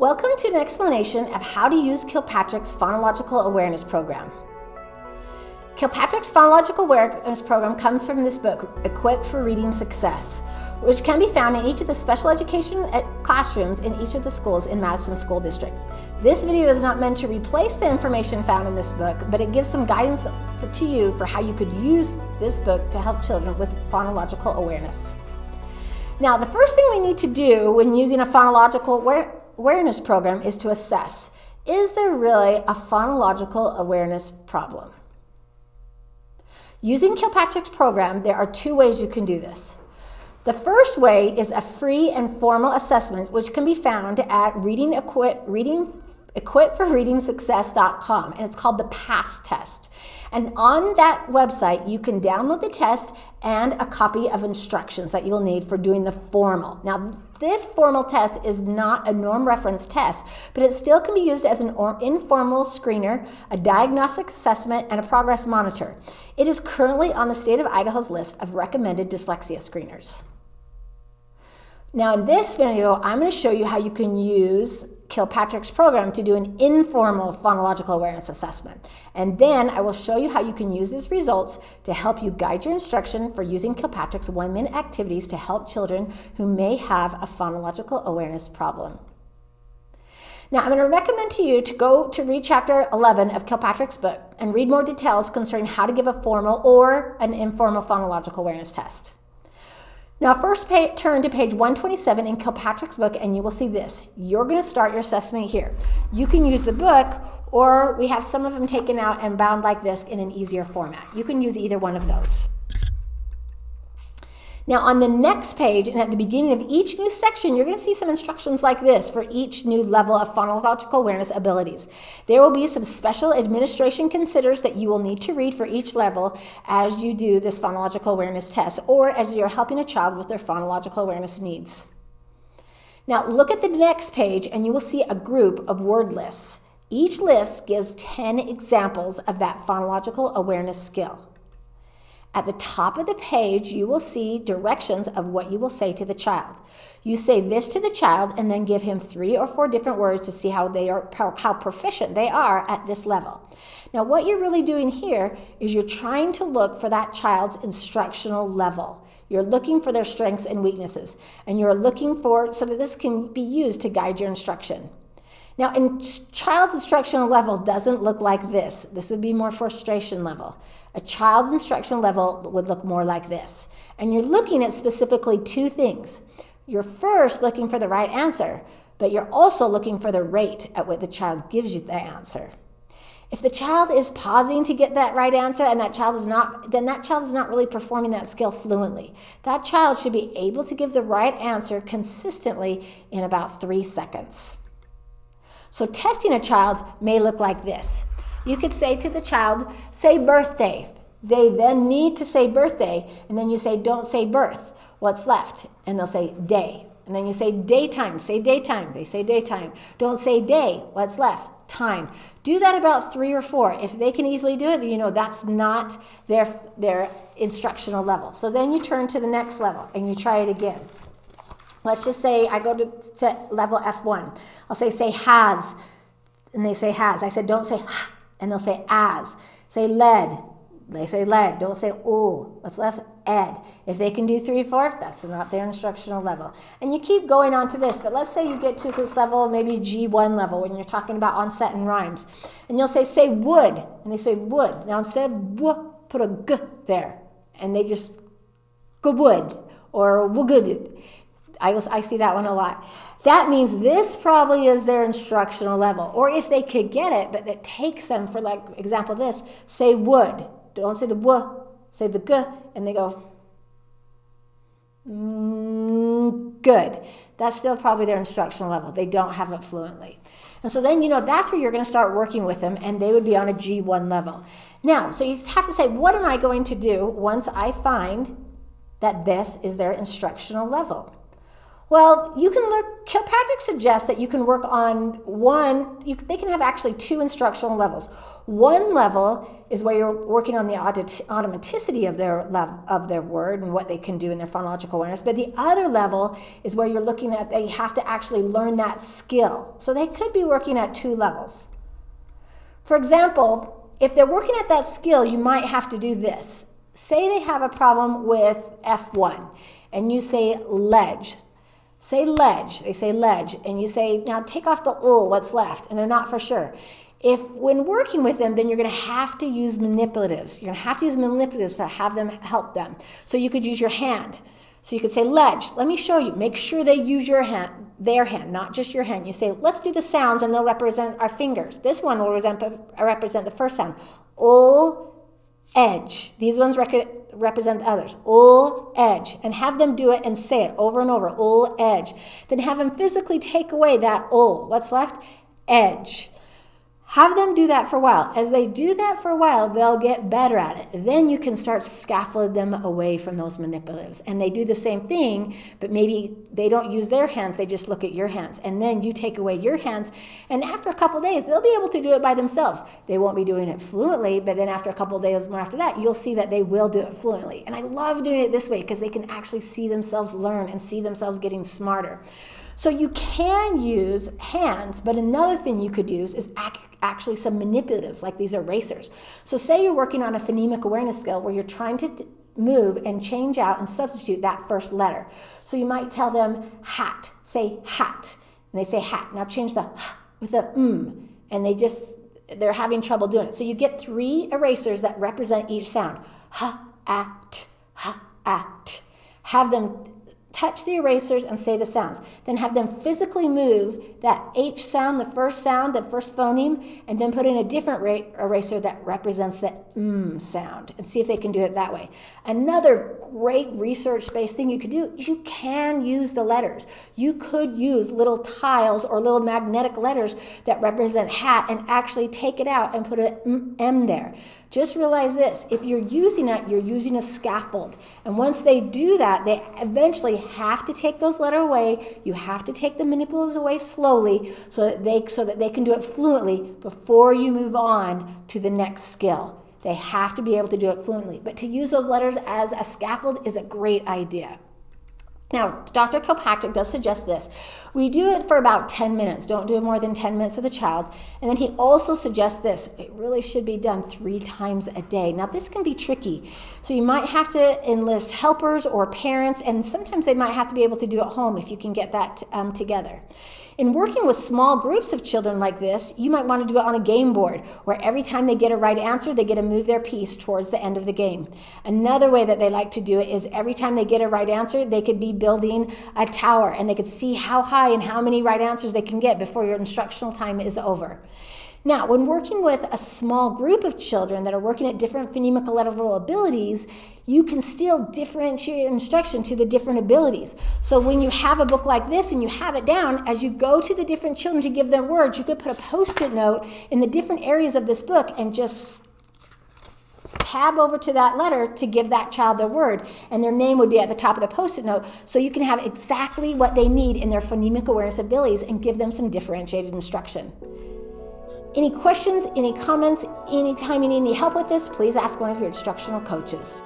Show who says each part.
Speaker 1: Welcome to an explanation of how to use Kilpatrick's Phonological Awareness Program. Kilpatrick's Phonological Awareness Program comes from this book, Equipped for Reading Success, which can be found in each of the special education classrooms in each of the schools in Madison School District. This video is not meant to replace the information found in this book, but it gives some guidance to you for how you could use this book to help children with phonological awareness. Now, the first thing we need to do when using a phonological awareness program is to assess, is there really a phonological awareness problem? Using Kilpatrick's program, there are two ways you can do this. The first way is a free and formal assessment, which can be found at equipforreadingsuccess.com, and it's called the PASS test. And on that website, you can download the test and a copy of instructions that you'll need for doing the formal. Now, this formal test is not a norm reference test, but it still can be used as an informal screener, a diagnostic assessment, and a progress monitor. It is currently on the state of Idaho's list of recommended dyslexia screeners. Now, in this video, I'm going to show you how you can use Kilpatrick's program to do an informal phonological awareness assessment. And then I will show you how you can use these results to help you guide your instruction for using Kilpatrick's 1-minute activities to help children who may have a phonological awareness problem. Now, I'm going to recommend to you to go to read chapter 11 of Kilpatrick's book and read more details concerning how to give a formal or an informal phonological awareness test. Now, first turn to page 127 in Kilpatrick's book, and you will see this. You're going to start your assessment here. You can use the book, or we have some of them taken out and bound like this in an easier format. You can use either one of those. Now, on the next page, and at the beginning of each new section, you're going to see some instructions like this for each new level of phonological awareness abilities. There will be some special administration considers that you will need to read for each level as you do this phonological awareness test, or as you're helping a child with their phonological awareness needs. Now, look at the next page, and you will see a group of word lists. Each list gives 10 examples of that phonological awareness skill. At the top of the page, you will see directions of what you will say to the child. You say this to the child and then give him 3 or 4 different words to see how proficient they are at this level. Now, what you're really doing here is you're trying to look for that child's instructional level. You're looking for their strengths and weaknesses, and you're looking for so that this can be used to guide your instruction. Now, a child's instructional level doesn't look like this. This would be more frustration level. A child's instructional level would look more like this. And you're looking at specifically 2 things. You're first looking for the right answer, but you're also looking for the rate at which the child gives you the answer. If the child is pausing to get that right answer and that child is not, then that child is not really performing that skill fluently. That child should be able to give the right answer consistently in about 3 seconds. So testing a child may look like this. You could say to the child, say birthday. They then need to say birthday, and then you say, don't say birth. What's left? And they'll say day. And then you say daytime. Say daytime. They say daytime. Don't say day. What's left? Time. Do that about 3 or 4. If they can easily do it, you know that's not their instructional level. So then you turn to the next level, and you try it again. Let's just say I go to level F1. I'll say has, and they say has. I said, don't say ha, and they'll say as. Say lead. They say lead. Don't say ooh. What's left? Ed. If they can do 3, 4, that's not their instructional level. And you keep going on to this, but let's say you get to this level, maybe G1 level, when you're talking about onset and rhymes. And you'll say would, and they say would. Now instead of w, put a g there, and they just go would, or would. I see that one a lot. That means this probably is their instructional level. Or if they could get it, but it takes them, for like example this, say would. Don't say the w, say the g, and they go, good. That's still probably their instructional level. They don't have it fluently. And so then, that's where you're going to start working with them, and they would be on a G1 level. Now, so you have to say, what am I going to do once I find that this is their instructional level? Well, you can look, Kilpatricks suggests that you can work on they can have actually 2 instructional levels. One level is where you're working on the automaticity of their word and what they can do in their phonological awareness. But the other level is where you're looking at, they have to actually learn that skill. So they could be working at 2 levels. For example, if they're working at that skill, you might have to do this. Say they have a problem with F1, and you say ledge. Say ledge, they say ledge, and you say, now take off the what's left, and they're not for sure. When working with them, then you're going to have to use manipulatives. You're going to have to use manipulatives to have them help them. So you could use your hand. So you could say ledge, let me show you. Make sure they use their hand, not just your hand. You say, let's do the sounds, and they'll represent our fingers. This one will represent the first sound. Edge. These ones represent others. Edge. And have them do it and say it over and over. Edge. Then have them physically take away that What's left? Edge. Have them do that for a while. As they do that for a while, they'll get better at it. Then you can start scaffolding them away from those manipulatives. And they do the same thing, but maybe they don't use their hands, they just look at your hands. And then you take away your hands, and after a couple of days, they'll be able to do it by themselves. They won't be doing it fluently, but then after a couple of days more after that, you'll see that they will do it fluently. And I love doing it this way because they can actually see themselves learn and see themselves getting smarter. So you can use hands, but another thing you could use is actually some manipulatives, like these erasers. So say you're working on a phonemic awareness skill where you're trying to move and change out and substitute that first letter. So you might tell them hat, say hat, and they say hat. Now change the h with the and they're having trouble doing it. So you get 3 erasers that represent each sound. Ha, at, ha, at. Have them touch the erasers and say the sounds. Then have them physically move that H sound, the first phoneme, and then put in a different eraser that represents the sound, and see if they can do it that way. Another great research-based thing you could do is you can use the letters. You could use little tiles or little magnetic letters that represent hat and actually take it out and put an M there. Just realize this, if you're using it, you're using a scaffold. And once they do that, they eventually have to take those letters away. You have to take the manipulatives away slowly so that they can do it fluently before you move on to the next skill. They have to be able to do it fluently. But to use those letters as a scaffold is a great idea. Now, Dr. Kilpatrick does suggest this. We do it for about 10 minutes. Don't do it more than 10 minutes with a child. And then he also suggests this. It really should be done 3 times a day. Now, this can be tricky. So you might have to enlist helpers or parents, and sometimes they might have to be able to do it at home if you can get that together. In working with small groups of children like this, you might want to do it on a game board, where every time they get a right answer, they get to move their piece towards the end of the game. Another way that they like to do it is every time they get a right answer, they could be building a tower, and they could see how high and how many right answers they can get before your instructional time is over. Now, when working with a small group of children that are working at different phonemic level abilities, you can still differentiate your instruction to the different abilities. So when you have a book like this and you have it down, as you go to the different children to give them words, you could put a Post-it note in the different areas of this book and just tab over to that letter to give that child their word, and their name would be at the top of the Post-it note, so you can have exactly what they need in their phonemic awareness abilities and give them some differentiated instruction. Any questions, any comments, anytime you need any help with this, please ask one of your instructional coaches.